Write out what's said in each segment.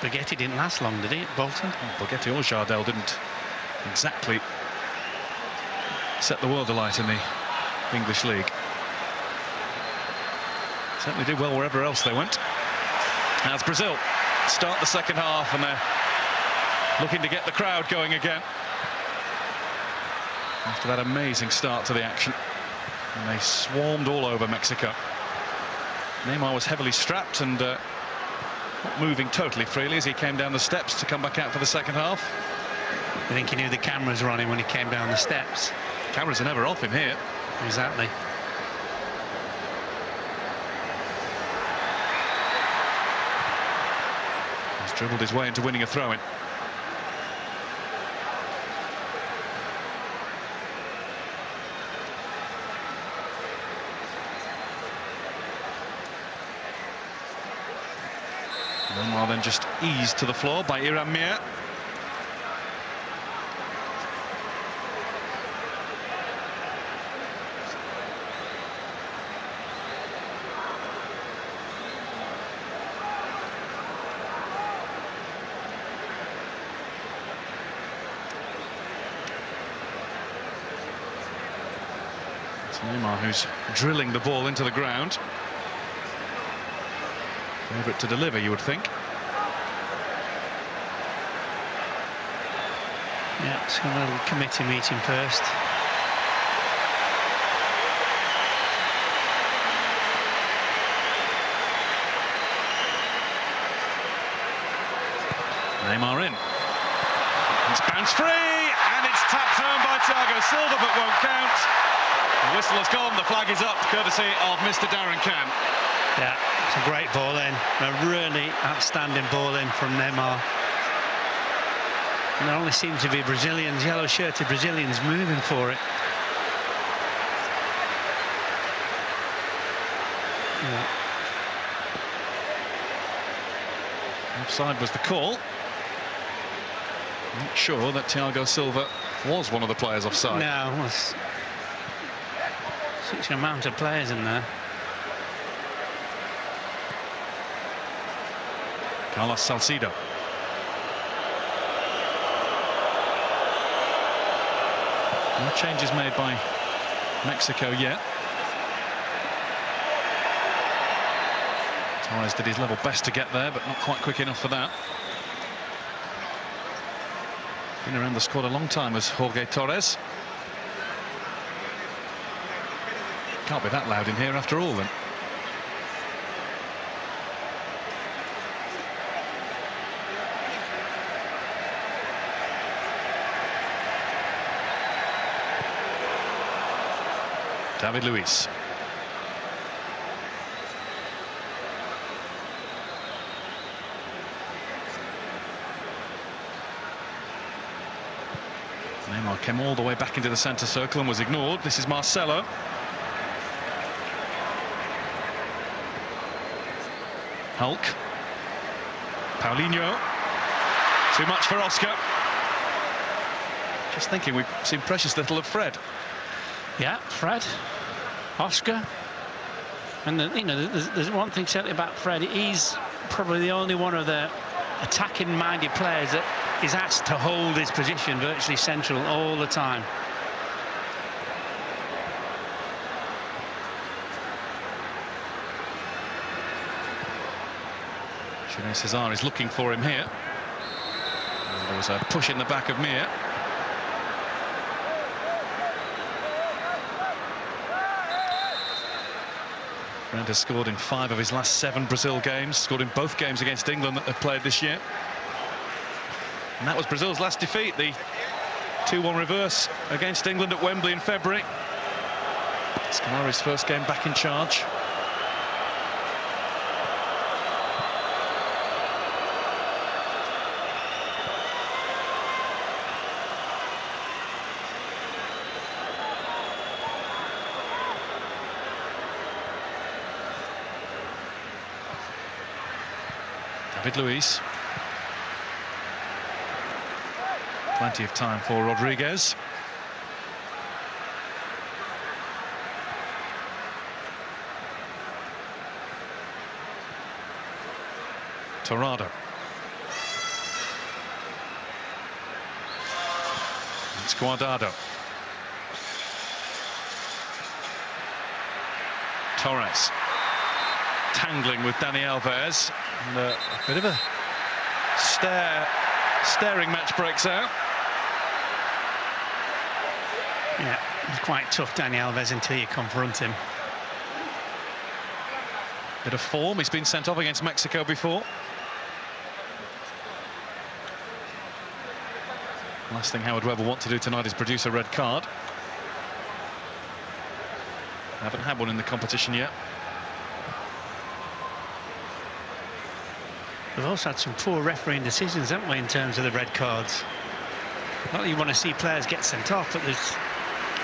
Borghetti didn't last long, did he, at Bolton? Borghetti or Jardel didn't exactly set the world alight in the English League. Certainly did well wherever else they went. As Brazil start the second half, and they're looking to get the crowd going again after that amazing start to the action, and they swarmed all over Mexico. Neymar was heavily strapped and not moving totally freely as he came down the steps to come back out for the second half. I think he knew the cameras were on him when he came down the steps. Cameras are never off him here. Exactly. He's dribbled his way into winning a throw-in. Neymar then just eased to the floor by Iram Mir. It's Neymar who's drilling the ball into the ground. Favourite to deliver, you would think. Yeah, it's got a little committee meeting first. Neymar in. It's bounced free, and it's tapped home by Thiago Silva, but won't count. The whistle has gone, the flag is up, courtesy of Mr. Darren Cam. Yeah, it's a great ball in. A really outstanding ball in from Neymar. And there only seem to be Brazilians, yellow-shirted Brazilians, moving for it. Yeah. Offside was the call. Not sure that Thiago Silva was one of the players offside. No, there's such an amount of players in there. Carlos Salcido. No changes made by Mexico yet. Torres did his level best to get there, but not quite quick enough for that. Been around the squad a long time as Jorge Torres. Can't be that loud in here after all then. David Luiz. Neymar came all the way back into the centre circle and was ignored. This is Marcelo. Hulk. Paulinho. Too much for Oscar. Just thinking we've seen precious little of Fred. Yeah, Fred, Oscar, and you know, there's one thing certainly about Fred. He's probably the only one of the attacking-minded players that is asked to hold his position virtually central all the time. Julien Cesar is looking for him here. And there was a push in the back of Mir. Fred has scored in 5 of his last 7 Brazil games, scored in both games against England that they've played this year. And that was Brazil's last defeat, the 2-1 reverse against England at Wembley in February. Scolari's first game back in charge. David Luiz. Plenty of time for Rodriguez. Torrado. It's Guardado. Torres tangling with Dani Alves, and a bit of a staring match breaks out. Yeah, it's quite tough, Dani Alves, until you confront him. Bit of form. He's been sent off against Mexico before. Last thing Howard Webb will want to do tonight is produce a red card. Haven't had one in the competition yet. We've also had some poor refereeing decisions, haven't we, in terms of the red cards? Not that you want to see players get sent off, but there's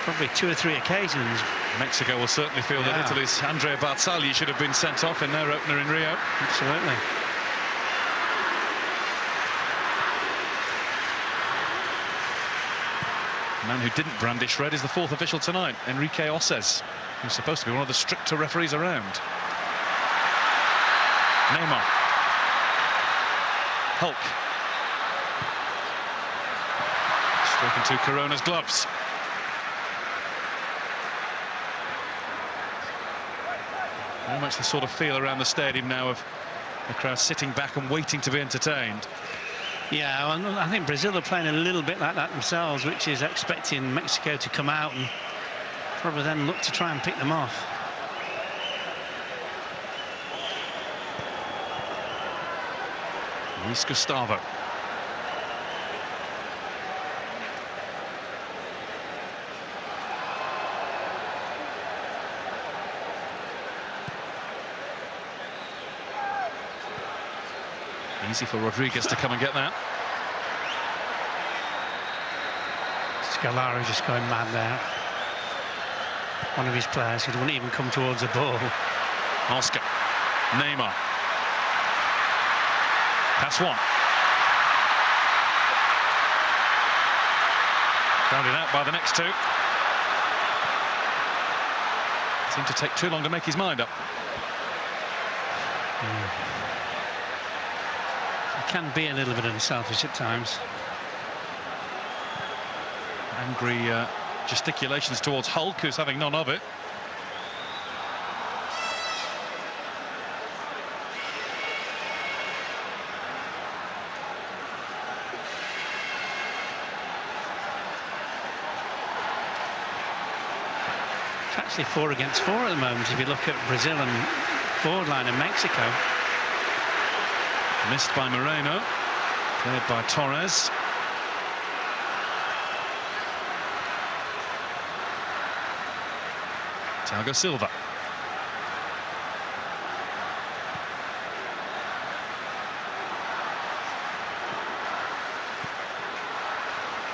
probably 2 or 3 occasions. Mexico will certainly feel that Italy's Andrea Barzagli should have been sent off in their opener in Rio. Absolutely. The man who didn't brandish red is the 4th official tonight, Enrique Osses, who's supposed to be one of the stricter referees around. Neymar. Hulk. Straight into Corona's gloves. Very much the sort of feel around the stadium now of the crowd sitting back and waiting to be entertained. Yeah, well, I think Brazil are playing a little bit like that themselves, which is expecting Mexico to come out and probably then look to try and pick them off. Luis Gustavo. Easy for Rodriguez to come and get that. Scolari just going mad there. One of his players who wouldn't even come towards the ball. Oscar. Neymar. Pass one. Crowded out by the next two. Seemed to take too long to make his mind up. He can be a little bit unselfish at times. Angry gesticulations towards Hulk, who's having none of it. It's actually 4 against 4 at the moment if you look at Brazil and forward line in Mexico. Missed by Moreno, played by Torres. Thiago Silva.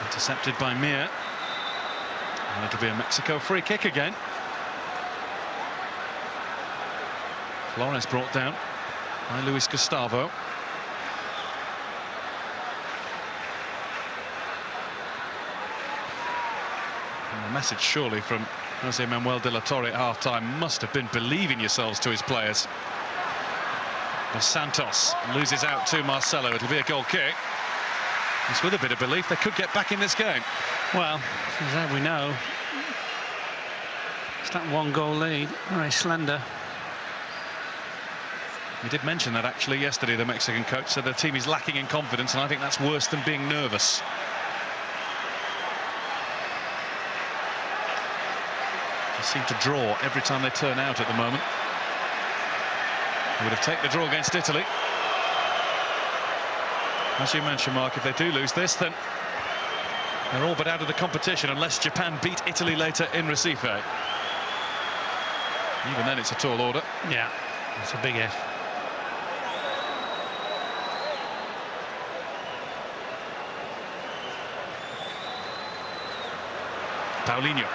Intercepted by Mir. And it'll be a Mexico free kick again. Flores brought down by Luis Gustavo. And the message surely from Jose Manuel de la Torre at half-time must have been believe in yourselves to his players. As Santos loses out to Marcelo, it'll be a goal kick. It's with a bit of belief they could get back in this game. Well, as we know, it's that 1-goal lead, very slender. We did mention that actually yesterday, the Mexican coach said their team is lacking in confidence, and I think that's worse than being nervous. They seem to draw every time they turn out at the moment. They would have taken the draw against Italy. As you mentioned, Mark, if they do lose this, then they're all but out of the competition unless Japan beat Italy later in Recife. Even then, it's a tall order. Yeah, it's a big if. Paulinho.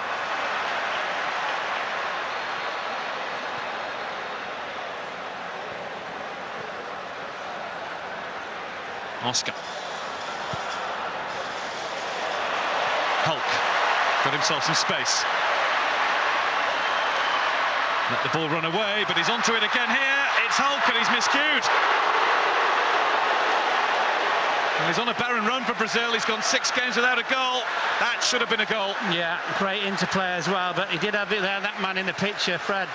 Oscar. Hulk got himself some space. Let the ball run away, but he's onto it again here. It's Hulk and he's miscued. Well, he's on a barren run for Brazil. He's gone 6 games without a goal. That should have been a goal. Yeah, great interplay as well, but he did have it there, that man in the picture, Fred,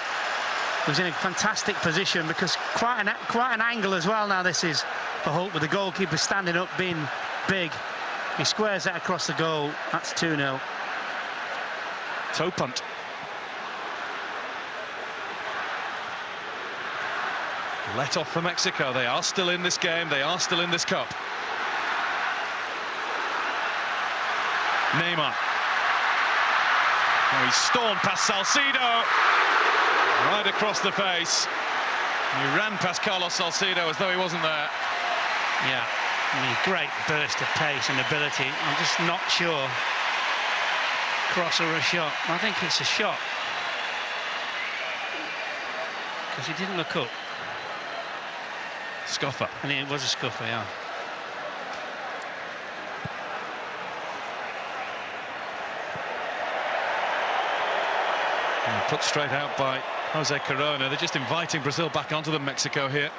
was in a fantastic position, because quite an angle as well now this is for Hulk, with the goalkeeper standing up, being big. He squares that across the goal. That's 2-0. Toe punt. Let off for Mexico. They are still in this game. They are still in this cup. Neymar. Oh, he's stormed past Salcido. Right across the face. He ran past Carlos Salcido as though he wasn't there. Yeah, I mean, great burst of pace and ability. I'm just not sure. Cross or a shot? I think it's a shot, because he didn't look up. Scuffer. And it was a scuffer, yeah. And put straight out by Jose Corona. They're just inviting Brazil back onto the Mexico here.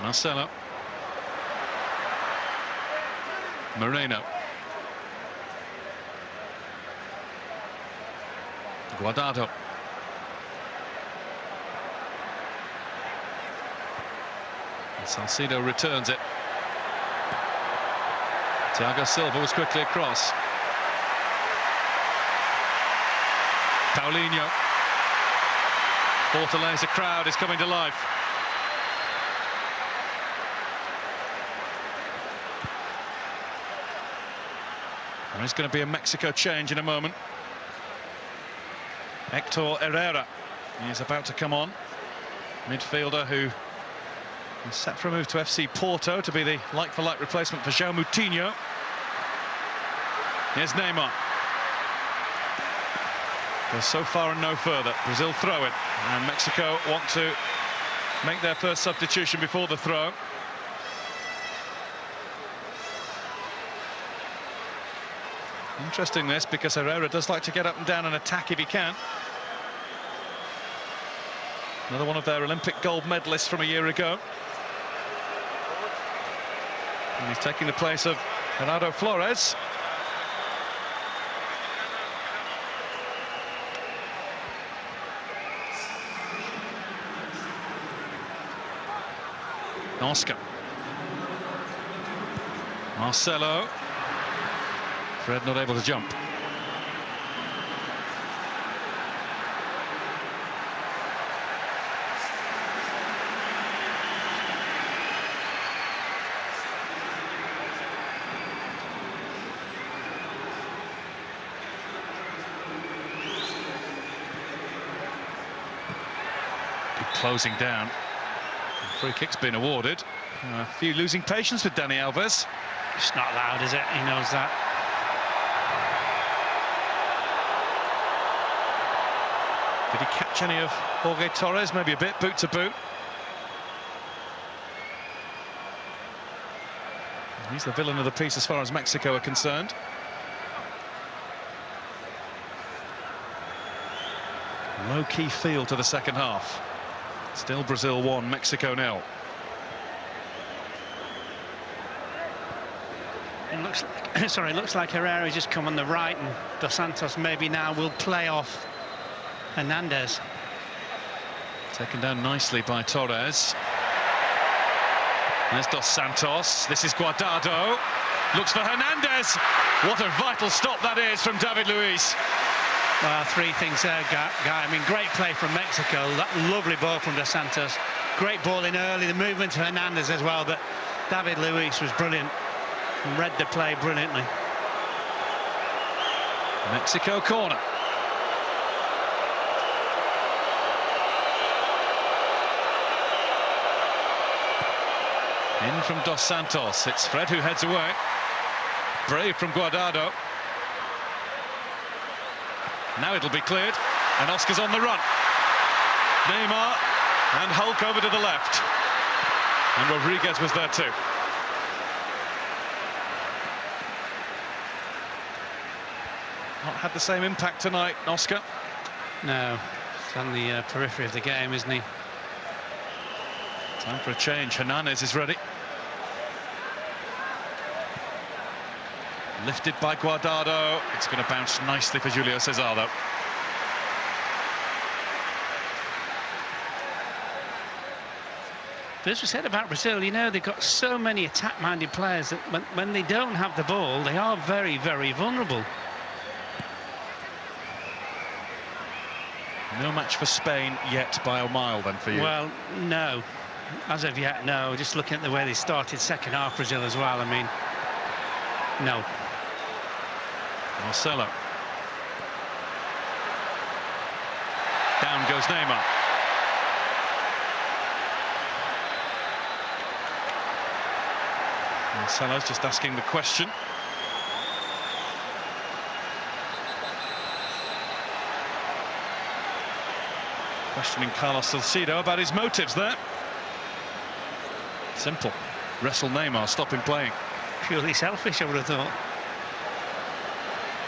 Marcelo. Moreno. Guardado. And Salcido returns it. Thiago Silva was quickly across. Paulinho. Fortaleza crowd is coming to life. There's going to be a Mexico change in a moment. Hector Herrera is about to come on. Midfielder who is set for a move to FC Porto to be the like-for-like replacement for João Moutinho. Here's Neymar. Goes so far and no further. Brazil throw it, and Mexico want to make their first substitution before the throw. Interesting this, because Herrera does like to get up and down and attack if he can. Another one of their Olympic gold medalists from a year ago. And he's taking the place of Gerardo Flores. Oscar. Marcelo. Fred not able to jump. Good closing down. Free kick's been awarded. A few losing patience with Dani Alves. It's not loud, is it? He knows that. Did he catch any of Jorge Torres? Maybe a bit, boot to boot. He's the villain of the piece as far as Mexico are concerned. Low-key feel to the second half. Still Brazil 1, Mexico 0. It looks like, sorry, it looks like Herrera's just come on the right, and Dos Santos maybe now will play off Hernandez. Taken down nicely by Torres. There's Dos Santos. This is Guardado. Looks for Hernandez. What a vital stop that is from David Luiz. Well, three things there, Guy. I mean, great play from Mexico. That lovely ball from Dos Santos. Great ball in early. The movement to Hernandez as well. But David Luiz was brilliant and read the play brilliantly. Mexico corner. In from Dos Santos. It's Fred who heads away. Brave from Guardado. Now it'll be cleared, and Oscar's on the run. Neymar and Hulk over to the left. And Rodriguez was there too. not had the same impact tonight, Oscar. No, he's on the periphery of the game, isn't he? Time for a change. Hernandez is ready. Lifted by Guardado. It's going to bounce nicely for Julio Cesar, though. But as we said about Brazil, you know, they've got so many attack-minded players that when they don't have the ball, they are very, very vulnerable. No match for Spain yet by a mile, then, for you? Well, no. As of yet, no. Just looking at the way they started second half, Brazil as well, I mean, no. Marcelo. Down goes Neymar. Marcelo's just asking the question. Questioning Carlos Salcido about his motives there. Simple. Wrestle Neymar, stop him playing. Purely selfish, I would have thought.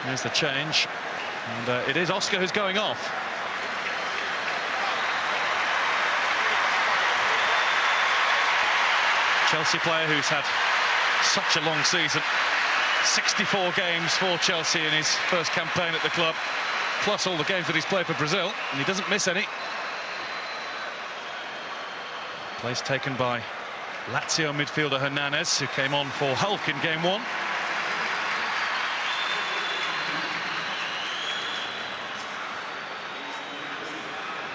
There's the change. And it is Oscar who's going off. Chelsea player who's had such a long season. 64 games for Chelsea in his first campaign at the club, plus all the games that he's played for Brazil, and he doesn't miss any. Place taken by Lazio midfielder Hernandez, who came on for Hulk in game one.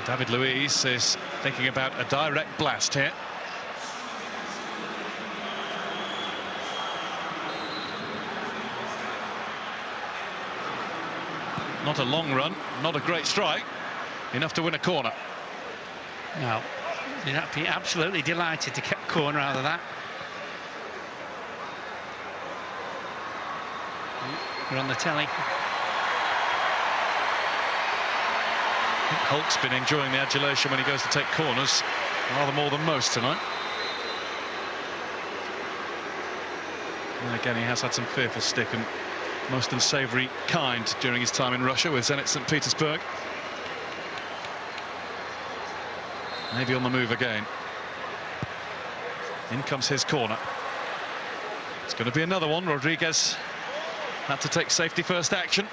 David Luiz is thinking about a direct blast here. Not a long run, not a great strike, enough to win a corner. No, you'd be absolutely delighted to get a corner out of that. We're on the telly. I think Hulk's been enjoying the adulation when he goes to take corners, rather more than most tonight. And again, he has had some fearful stick and most unsavoury kind during his time in Russia with Zenit St. Petersburg. Maybe on the move again. In comes his corner. It's going to be another one. Rodriguez had to take safety first action.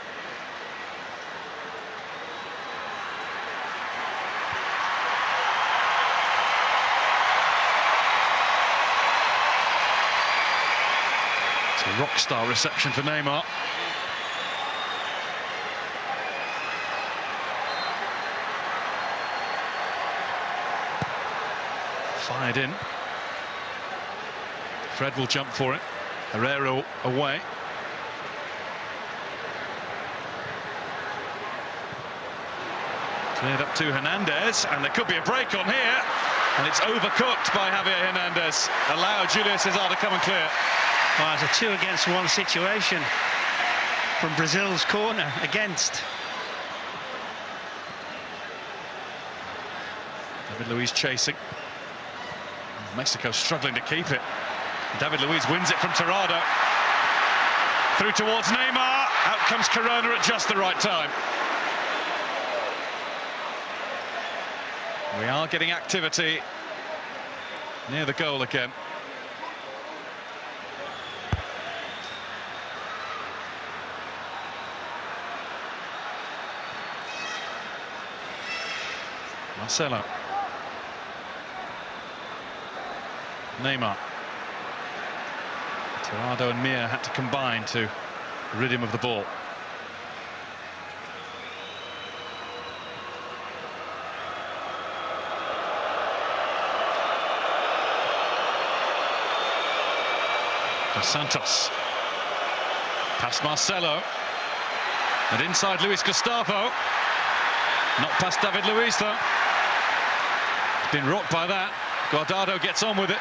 It's a rock-star reception for Neymar. Fired in. Fred will jump for it. Herrera away. Cleared up to Hernandez, and there could be a break on here. And it's overcooked by Javier Hernandez. Allowed Julio Cesar to come and clear. Well, it's a 2-against-1 situation from Brazil's corner against. David Luiz chasing. Mexico struggling to keep it. David Luiz wins it from Tirado. Through towards Neymar. Out comes Corona at just the right time. We are getting activity near the goal again. Marcelo. Neymar. Tirado and Mir had to combine to rid him of the ball. Dos Santos. Past Marcelo. And inside Luis Gustavo. Not past David Luiz, though. He's been rocked by that. Guardado gets on with it.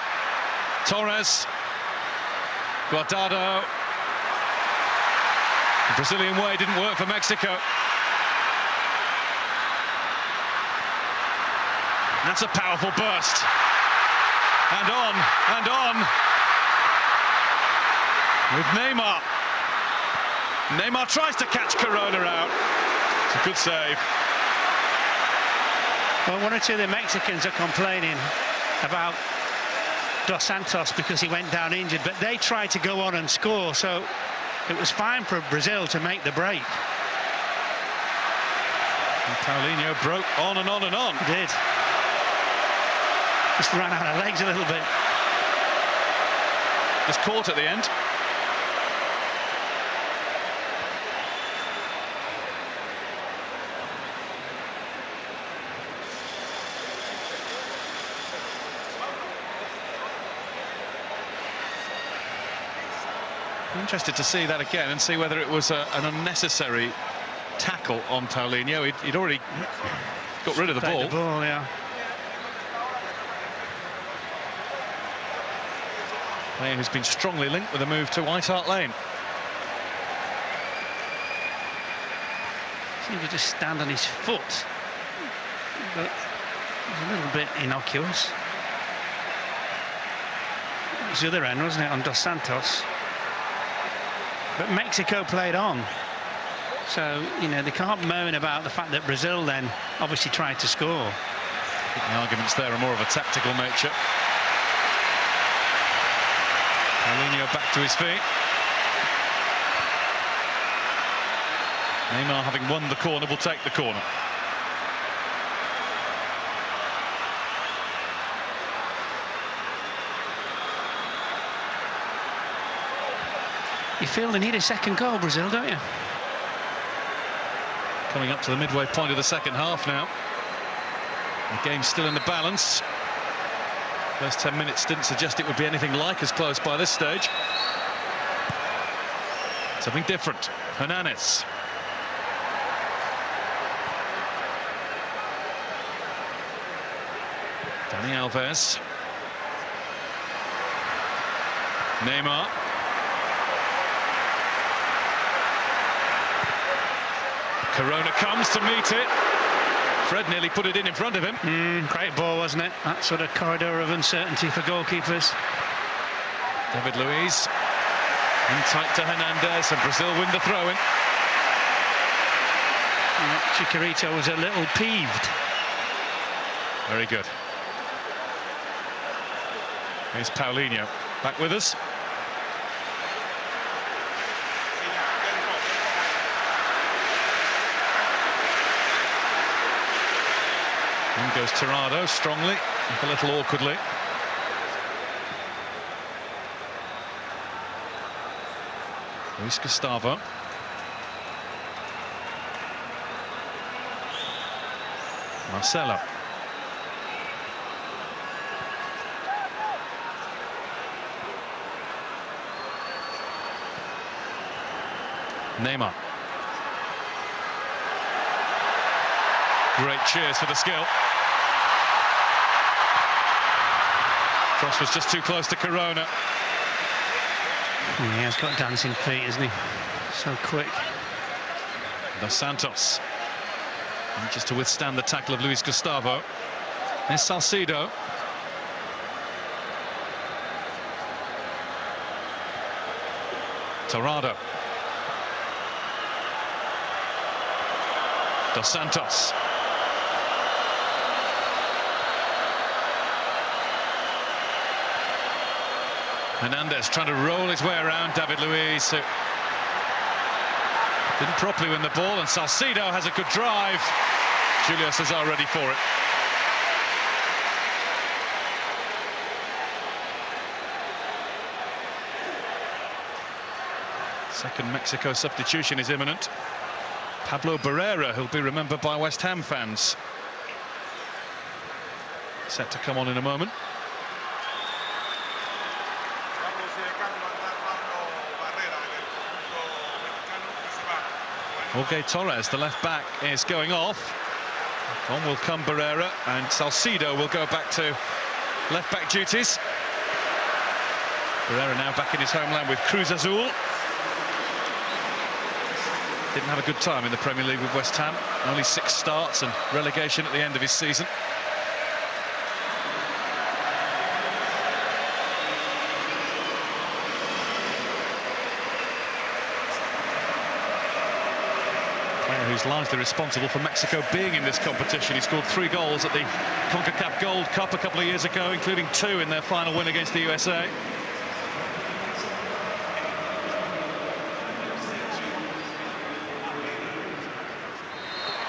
Torres. Guardado. The Brazilian way didn't work for Mexico. That's a powerful burst. And on, and on. With Neymar. Neymar tries to catch Corona out. It's a good save. Well, one or two of the Mexicans are complaining about Dos Santos because he went down injured, but they tried to go on and score, so it was fine for Brazil to make the break. And Paulinho broke on and on and on. He did. Just ran out of legs a little bit. Was caught at the end. Interested to see that again and see whether it was an unnecessary tackle on Paulinho. He'd already got rid of the ball. Yeah. Player who's been strongly linked with a move to White Hart Lane. Seemed to just stand on his foot, but it's a little bit innocuous. It was the other end, wasn't it, on Dos Santos? But Mexico played on, so you know they can't moan about the fact that Brazil then obviously tried to score. I think the arguments there are more of a tactical nature. Paulinho back to his feet. Neymar, having won the corner, will take the corner. You feel they need a second goal, Brazil, don't you? Coming up to the midway point of the second half now. The game's still in the balance. First 10 minutes didn't suggest it would be anything like as close by this stage. Something different. Hernanes. Dani Alves. Neymar. Corona comes to meet it. Fred nearly put it in front of him. Great ball, wasn't it? That sort of corridor of uncertainty for goalkeepers. David Luiz in tight to Hernandez, and Brazil win the throw-in. Chicharito was a little peeved. Very good. Here's Paulinho back with us. In goes Tirado strongly, a little awkwardly. Luis Gustavo. Marcelo. Neymar. Great cheers for the skill. Cross was just too close to Corona. He has got dancing feet, isn't he? So quick. Dos Santos. Just to withstand the tackle of Luis Gustavo. There's Salcido. Torrado. Dos Santos. Hernandez trying to roll his way around David Luiz, who didn't properly win the ball, and Salcido has a good drive. Julio Cesar ready for it. Second Mexico substitution is imminent. Pablo Barrera, who'll be remembered by West Ham fans. Set to come on in a moment. Jorge Torres, the left back, is going off. On will come Barrera, and Salcido will go back to left back duties. Barrera now back in his homeland with Cruz Azul. Didn't have a good time in the Premier League with West Ham. Only 6 starts and relegation at the end of his season. player who's largely responsible for Mexico being in this competition. He scored 3 goals at the CONCACAF Gold Cup a couple of years ago, including 2 in their final win against the USA.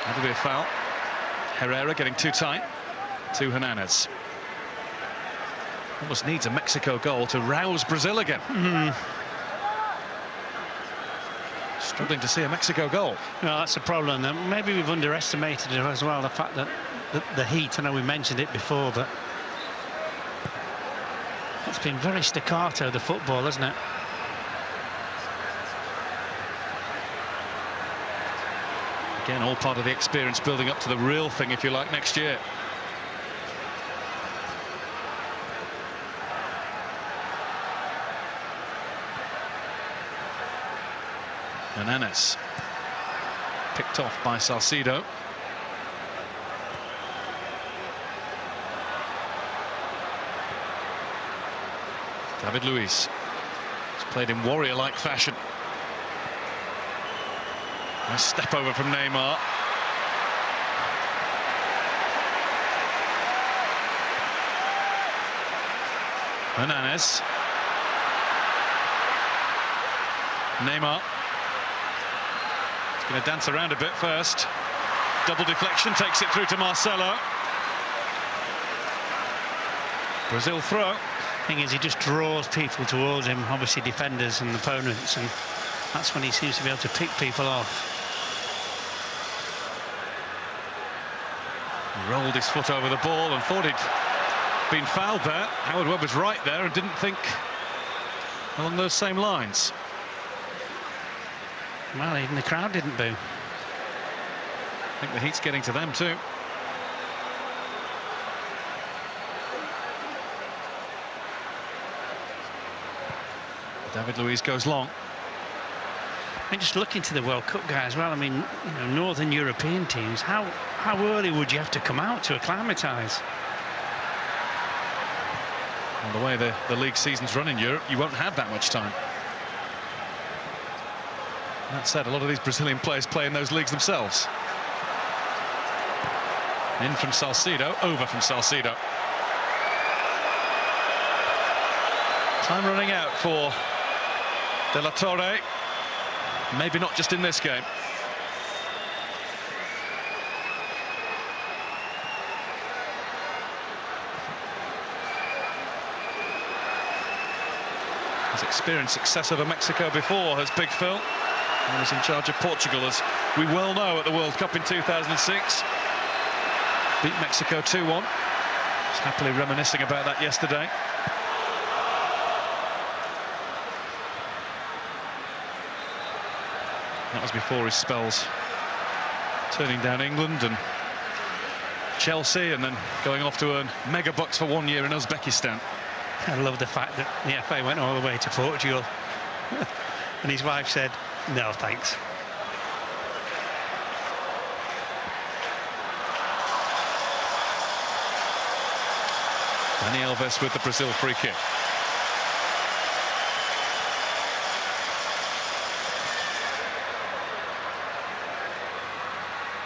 That'll be a foul. Herrera getting too tight to Hernandez. Almost needs a Mexico goal to rouse Brazil again. Struggling to see a Mexico goal. No, that's the problem. Maybe we've underestimated it as well, the fact that the heat, I know we mentioned it before, but it's been very staccato, the football, hasn't it? Again, all part of the experience building up to the real thing, if you like, next year. Hernandez, picked off by Salcido. David Luiz. He's played in warrior-like fashion. Nice step over from Neymar. Hernandez. Neymar. He's going to dance around a bit first. Double deflection, takes it through to Marcelo. Brazil throw. Thing is, he just draws people towards him, obviously defenders and opponents, and that's when he seems to be able to pick people off. He rolled his foot over the ball and thought he'd been fouled there. Howard Webb was right there and didn't think along those same lines. Well, even the crowd didn't boo. I think the heat's getting to them too. David Luiz goes long. And just looking to the World Cup guys, well, I mean, you know, Northern European teams, how early would you have to come out to acclimatise? Well, the way the league seasons run in Europe, you won't have that much time. That said, a lot of these Brazilian players play in those leagues themselves. In from Salcido, over from Salcido. Time running out for De La Torre. Maybe not just in this game. His experience success over Mexico before has Big Phil. He was in charge of Portugal, as we well know, at the World Cup in 2006. Beat Mexico 2-1. Was happily reminiscing about that yesterday. That was before his spells turning down England and Chelsea, and then going off to earn mega bucks for 1 year in Uzbekistan. I love the fact that the FA went all the way to Portugal and his wife said, no, thanks. Dani Alves with the Brazil free kick.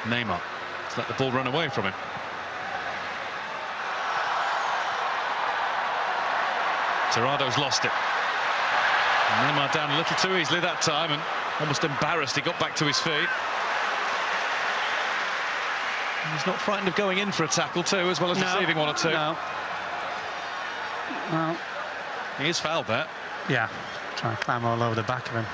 Neymar to let the ball run away from him. Terrado's lost it. And Neymar down a little too easily that time, and almost embarrassed he got back to his feet. And he's not frightened of going in for a tackle too, as well as receiving one or two. No. Well, he is fouled there. Yeah, trying to climb all over the back of him.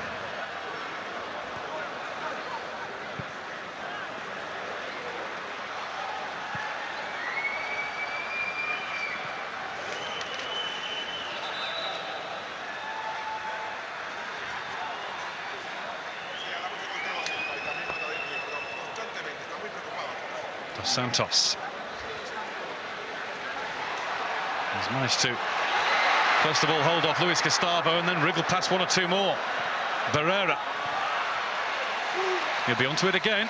Santos. He's managed to, first of all, hold off Luis Gustavo and then wriggle past one or two more. Barrera. He'll be onto it again.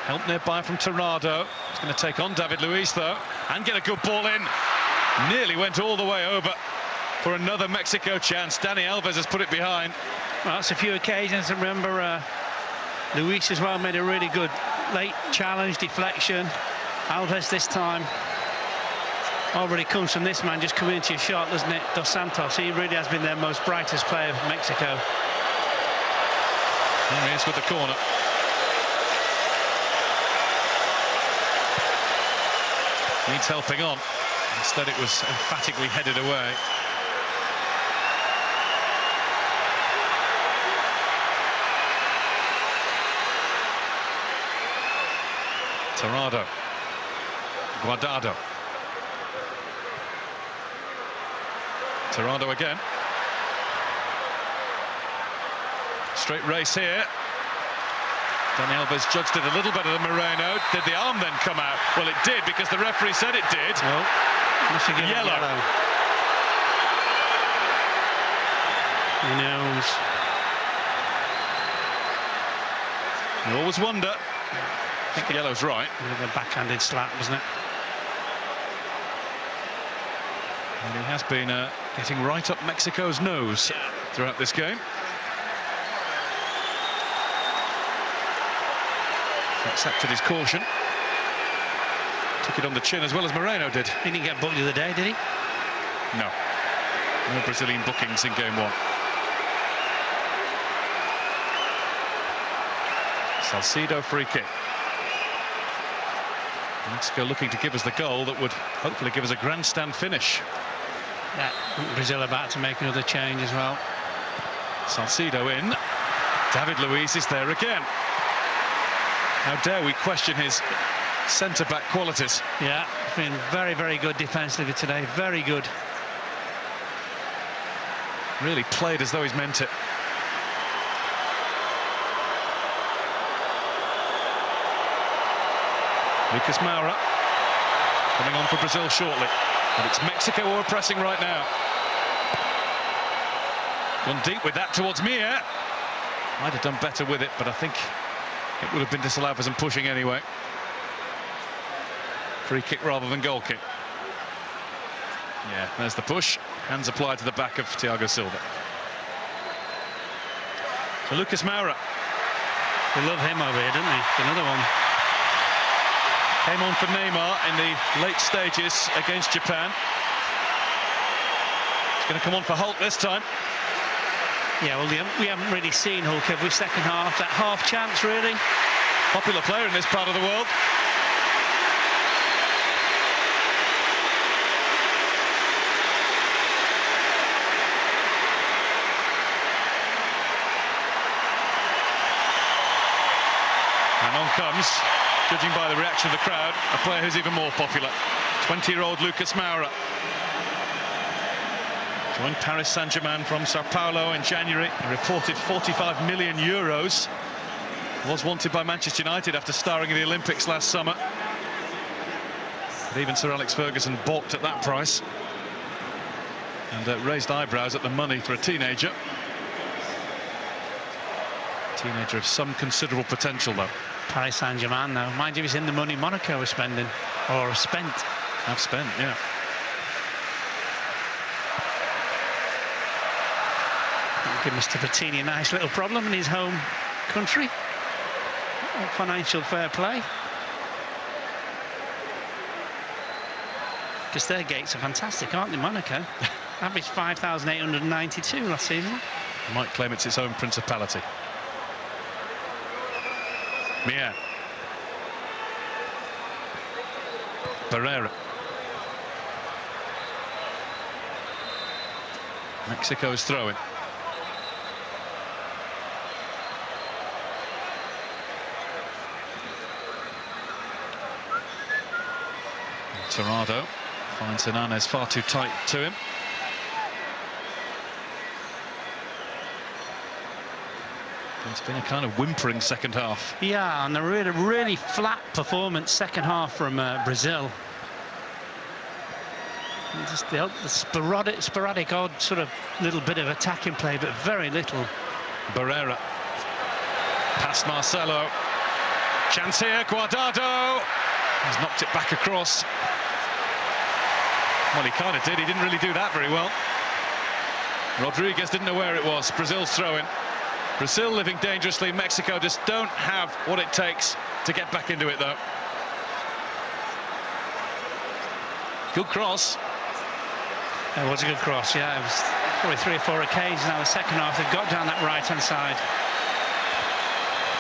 Help nearby from Terrado. He's going to take on David Luiz, though, and get a good ball in. Nearly went all the way over for another Mexico chance. Dani Alves has put it behind. Well, that's a few occasions. I remember Luis as well made a really good late challenge, deflection. Alves this time. Already comes from this man just coming into your shot, doesn't it? Dos Santos, he really has been their most brightest player for Mexico. There he is with the corner. Needs helping on. Instead it was emphatically headed away. Torrado. Guardado. Torrado again. Straight race here. Dani Alves judged it a little better than Moreno. Did the arm then come out? Well, it did, because the referee said it did. No. Must have given Yellow. He knows. You always wonder. I think yellow's right. A backhanded slap, wasn't it? And he has been getting right up Mexico's nose throughout this game. Accepted his caution. Took it on the chin as well as Moreno did. He didn't get booked the other day, did he? No. No Brazilian bookings in game one. Salcido free kick. Mexico looking to give us the goal that would hopefully give us a grandstand finish. Yeah, Brazil about to make another change as well. Salcido in. David Luiz is there again. How dare we question his centre-back qualities. Yeah, been very, very good defensively today. Very good. Really played as though he's meant it. Lucas Moura coming on for Brazil shortly. And it's Mexico who are pressing right now. Gone deep with that towards Mir. Might have done better with it, but I think it would have been disallowed for some pushing anyway. Free kick rather than goal kick. Yeah, there's the push. Hands applied to the back of Thiago Silva. So Lucas Moura. They love him over here, don't they? Another one. Came on for Neymar in the late stages against Japan. He's going to come on for Hulk this time. Yeah, well, we haven't really seen Hulk every second half. That half chance, really. Popular player in this part of the world. And on comes, judging by the reaction of the crowd, a player who's even more popular. 20-year-old Lucas Moura. Joined Paris Saint-Germain from Sao Paulo in January. A reported 45 million euros. Was wanted by Manchester United after starring in the Olympics last summer. But even Sir Alex Ferguson balked at that price. And raised eyebrows at the money for a teenager. Teenager of some considerable potential, though. Paris Saint-Germain, though. Mind you, it's in the money Monaco is spending. Or spent. Have spent, yeah. Give Mr. Bettini a nice little problem in his home country. Financial fair play. Because their gates are fantastic, aren't they, Monaco? Average 5,892 last season. Might claim it's its own principality. Mir. Barrera. Mexico is throwing. Torrado finds Hernandez far too tight to him. It's been a kind of whimpering second half. Yeah, and a really, really flat performance second half from Brazil. And just the sporadic odd sort of little bit of attacking play, but very little. Barrera. Past Marcelo. Chance here, Guardado. He's knocked it back across. Well, he kind of did. He didn't really do that very well. Rodriguez didn't know where it was. Brazil's throw-in. Brazil living dangerously. Mexico just don't have what it takes to get back into it, though. Good cross. It was a good cross, yeah. It was probably 3 or 4 occasions now. The second half, they've got down that right-hand side.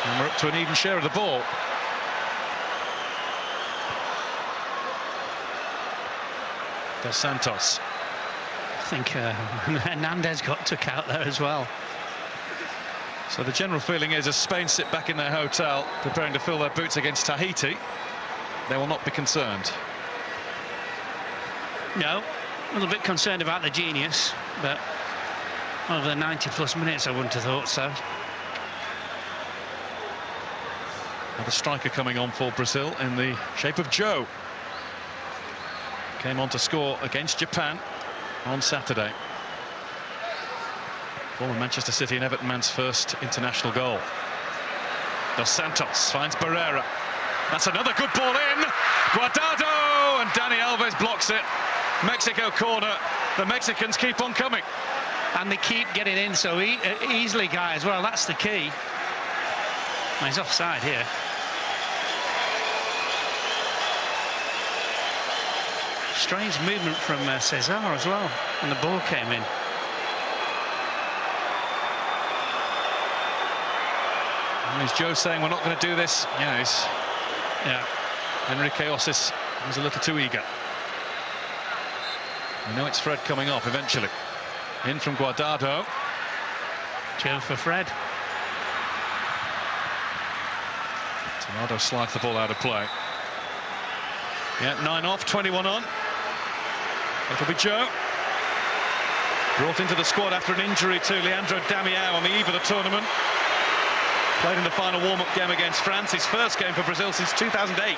And we're up to an even share of the ball. Dos Santos. I think Hernandez got took out there as well. So the general feeling is, as Spain sit back in their hotel preparing to fill their boots against Tahiti, they will not be concerned. No, a little bit concerned about the genius, but over the 90+ minutes I wouldn't have thought so. Another striker coming on for Brazil in the shape of Joe. Came on to score against Japan on Saturday. Former Manchester City and Everton man's first international goal. Dos Santos finds Barrera. That's another good ball in. Guardado, and Dani Alves blocks it. Mexico corner. The Mexicans keep on coming. And they keep getting in so easily, Guy, as well. That's the key. Well, he's offside here. Strange movement from Cesar as well, and the ball came in. And is Joe saying we're not going to do this? Yes. Yeah. Enrique Osis was a little too eager. We know it's Fred coming off eventually. In from Guardado. Joe for Fred. Torrado slides the ball out of play. Yeah, 9 off, 21 on. It'll be Joe. Brought into the squad after an injury to Leandro Damião on the eve of the tournament. Played in the final warm-up game against France, his first game for Brazil since 2008.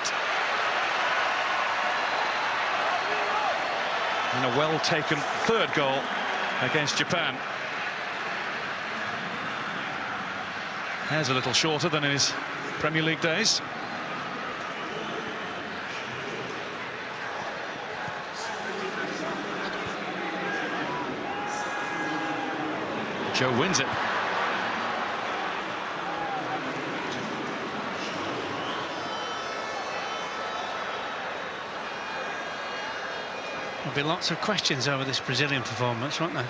And a well-taken third goal against Japan. Hair's a little shorter than in his Premier League days. Joe wins it. There'll be lots of questions over this Brazilian performance, won't there?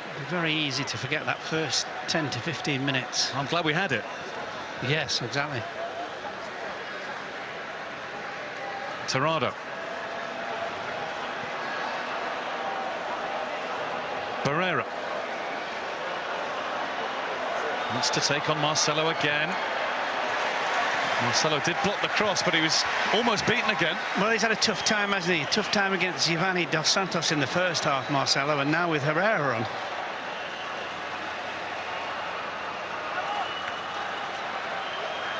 It'll be very easy to forget that first 10 to 15 minutes. I'm glad we had it. Yes, exactly. Torrado. Barrera wants to take on Marcelo again. Marcelo did block the cross, but he was almost beaten again. Well, he's had a tough time, hasn't he? Tough time against Giovanni Dos Santos in the first half, Marcelo, and now with Herrera on.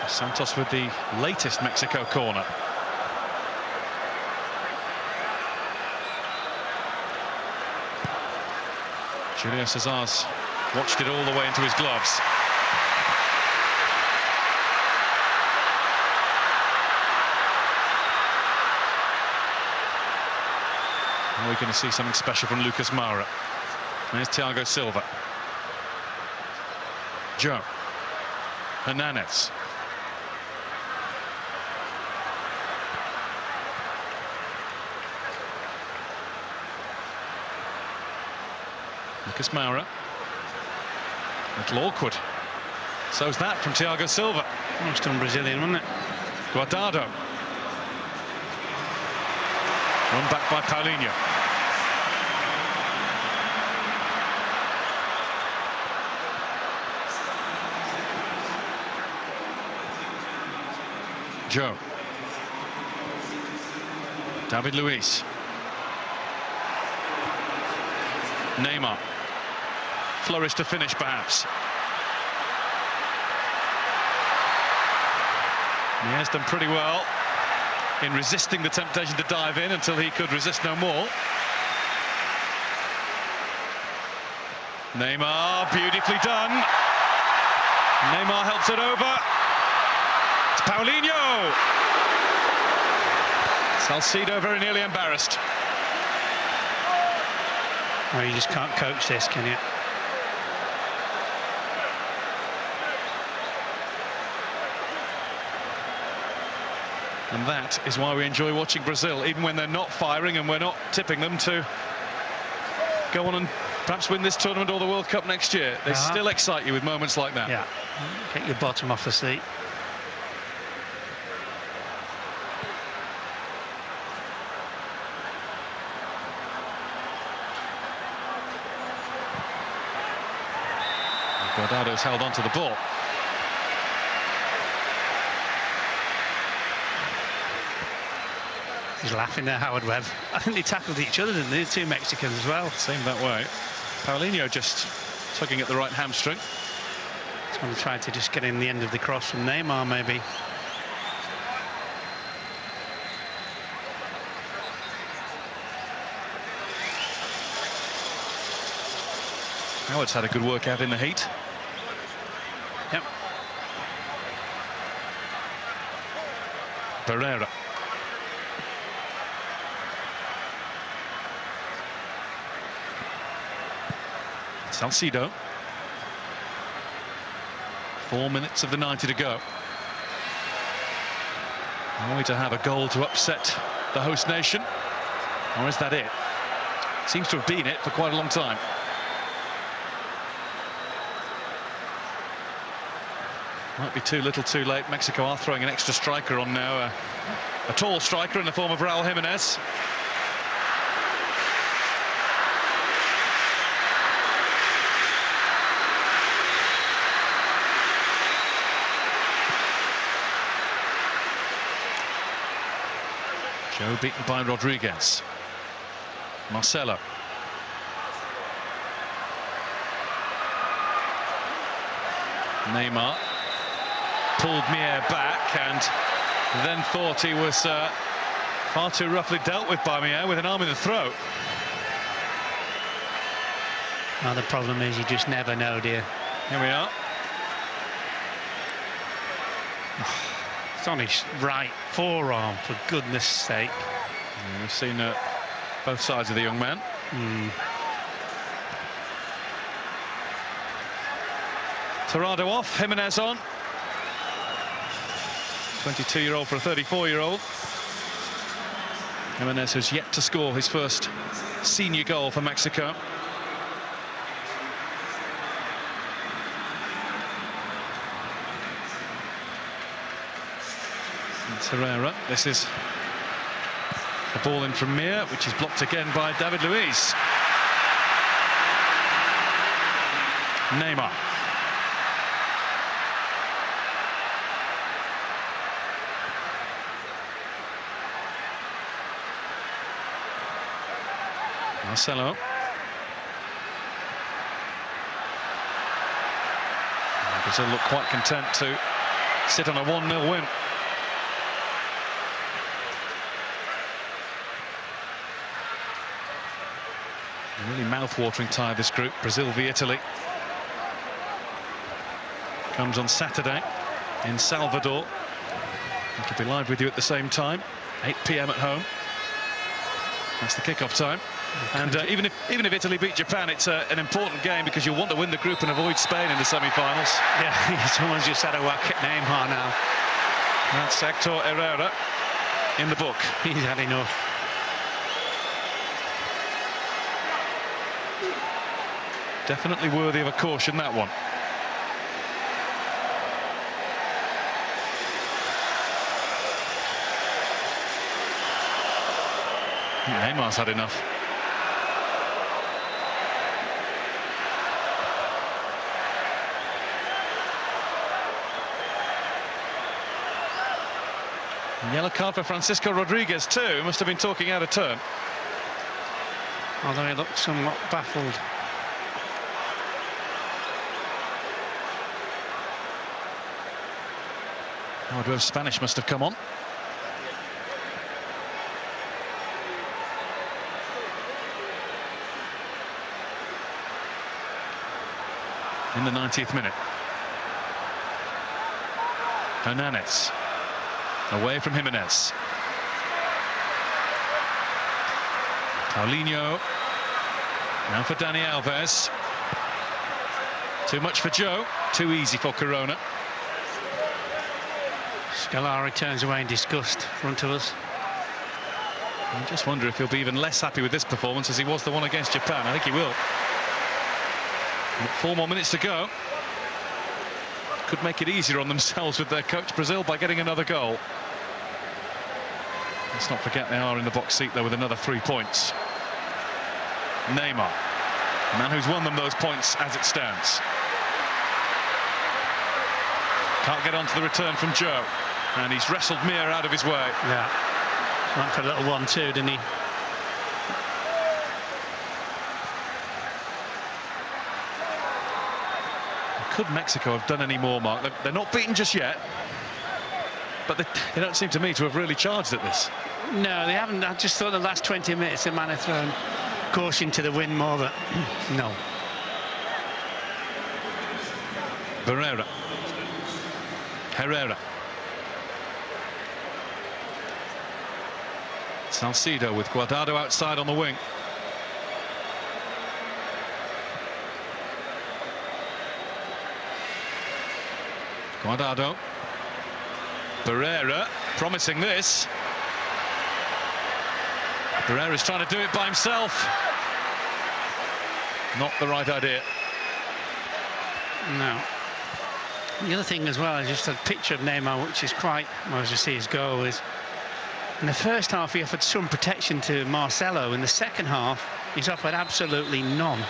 Santos with the latest Mexico corner. Julio Cesar's watched it all the way into his gloves. Now we're going to see something special from Lucas Moura. There's Thiago Silva. Joe. Hernandez. Lucas Moura. A little awkward. So's that from Thiago Silva. Almost un-Brazilian, wasn't it? Guardado. Run back by Paulinho. Joe. David Luiz. Neymar. Flourish to finish, perhaps. He has done pretty well in resisting the temptation to dive in until he could resist no more. Neymar, beautifully done. Neymar helps it over. It's Paulinho. Salcido very nearly embarrassed. Oh, you just can't coach this, can you? And that is why we enjoy watching Brazil, even when they're not firing and we're not tipping them to go on and perhaps win this tournament or the World Cup next year. They still excite you with moments like that. Yeah, get your bottom off the seat. Guardado's held on to the ball. He's laughing there, Howard Webb. I think they tackled each other, didn't they? The two Mexicans as well. Seemed that way. Paulinho just tugging at the right hamstring. He's going to try to just get in the end of the cross from Neymar, maybe. Howard's had a good workout in the heat. Yep. Pereira. Salcido. 4 minutes of the 90 to go. Are we to have a goal to upset the host nation? Or is that it? Seems to have been it for quite a long time. Might be too little too late. Mexico are throwing an extra striker on now. A tall striker in the form of Raúl Jiménez. Joe beaten by Rodriguez. Marcelo. Neymar pulled Mier back and then thought he was far too roughly dealt with by Mier with an arm in the throat. Well, the problem is you just never know, dear. Here we are. It's on his right forearm, for goodness sake. Yeah, we've seen both sides of the young man. Torrado off, Jimenez on. 22-year-old for a 34-year-old. Jimenez has yet to score his first senior goal for Mexico. Herrera. This is a ball in from Mir, which is blocked again by David Luiz. Neymar. Marcelo. Brazil look quite content to sit on a 1-0 win. A really mouth-watering tie, this group. Brazil v Italy. Comes on Saturday in Salvador. It'll be live with you at the same time, 8 p.m. at home. That's the kickoff time. And even if Italy beat Japan, it's an important game because you'll want to win the group and avoid Spain in the semi-finals. Yeah, someone's just had a whack at Neymar now. That's Hector Herrera in the book. He's had enough. Definitely worthy of a caution, that one. Neymar's had enough. Yellow card for Francisco Rodriguez too. Must have been talking out of turn. Although he looked somewhat baffled. Howard Webb's Spanish must have come on. In the 90th minute. Hernández. Away from Jimenez. Paulinho. Now for Dani Alves. Too much for Joe. Too easy for Corona. Scolari turns away in disgust in front of us. I just wonder if he'll be even less happy with this performance as he was the one against Japan. I think he will. 4 more minutes to go. Could make it easier on themselves with their coach Brazil by getting another goal. Let's not forget they are in the box seat though with another 3 points. Neymar, the man who's won them those points as it stands. Can't get onto the return from Joe, and he's wrestled Mir out of his way. Yeah, went for a little 1-2, didn't he? Could Mexico have done any more, Mark? They're not beaten just yet, but they don't seem to me to have really charged at this. No, they haven't. I just thought the last 20 minutes they might have thrown caution to the wind more, but no. Herrera. Salcido with Guardado outside on the wing. Guardado. Barrera promising this. Barrera's trying to do it by himself. Not the right idea. No. The other thing as well is just a picture of Neymar, which is quite, well, as you see his goal is, in the first half he offered some protection to Marcelo. In the second half he's offered absolutely none.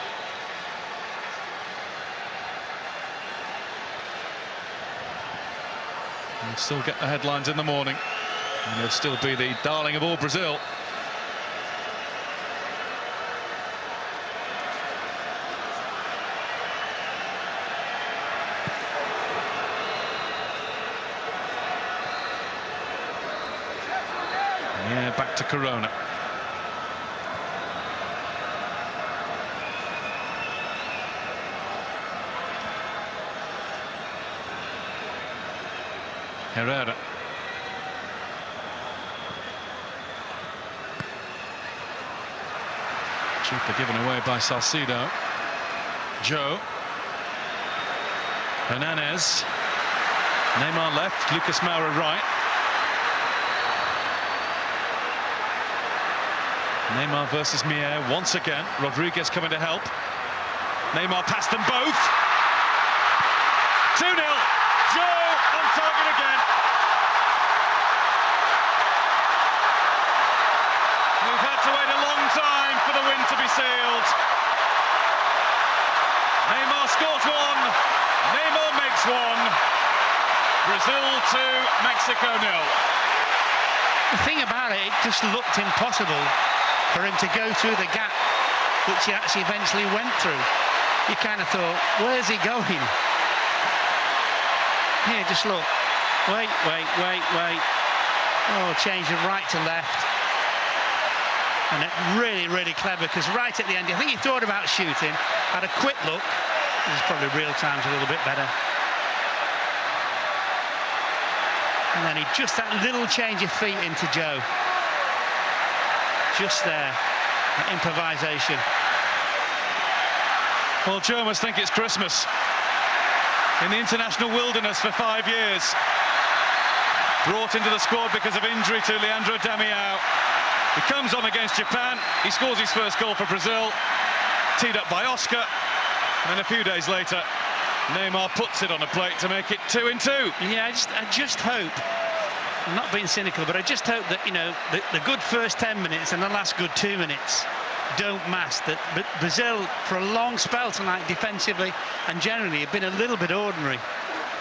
He'll still get the headlines in the morning, and he'll still be the darling of all Brazil. Yeah, back to Corona. Herrera. Cheaper given away by Salcido. Joe. Hernandez. Neymar left, Lucas Moura right. Neymar versus Mier once again. Rodriguez coming to help. Neymar passed them both. 2-0. Joe on target again. We've had to wait a long time for the win to be sealed. Neymar scores one. Neymar makes one. Brazil 2, Mexico 0. The thing about it, it just looked impossible for him to go through the gap which he actually eventually went through. You kind of thought, where's he going? Here, just look. Wait. Oh, change of right to left. And it really clever, because right at the end, I think he thought about shooting, had a quick look. This is probably real time's a little bit better. And then he just that little change of feet into Joe. Just there, that improvisation. Well, Joe must think it's Christmas. In the international wilderness for 5 years. Brought into the squad because of injury to Leandro Damião. He comes on against Japan. He scores his first goal for Brazil. Teed up by Oscar. And then a few days later, Neymar puts it on a plate to make it 2-2. Yeah, I just hope, I'm not being cynical, but I just hope that, you know, the good first 10 minutes and the last good 2 minutes don't mask that. But Brazil, for a long spell tonight, defensively and generally, have been a little bit ordinary.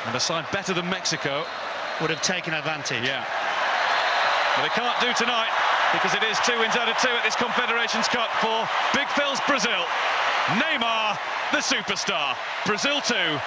And a side better than Mexico would have taken advantage. Yeah. But they can't do tonight, because it is 2 wins out of 2 at this Confederations Cup for Big Phil's Brazil. Neymar, the superstar. Brazil 2.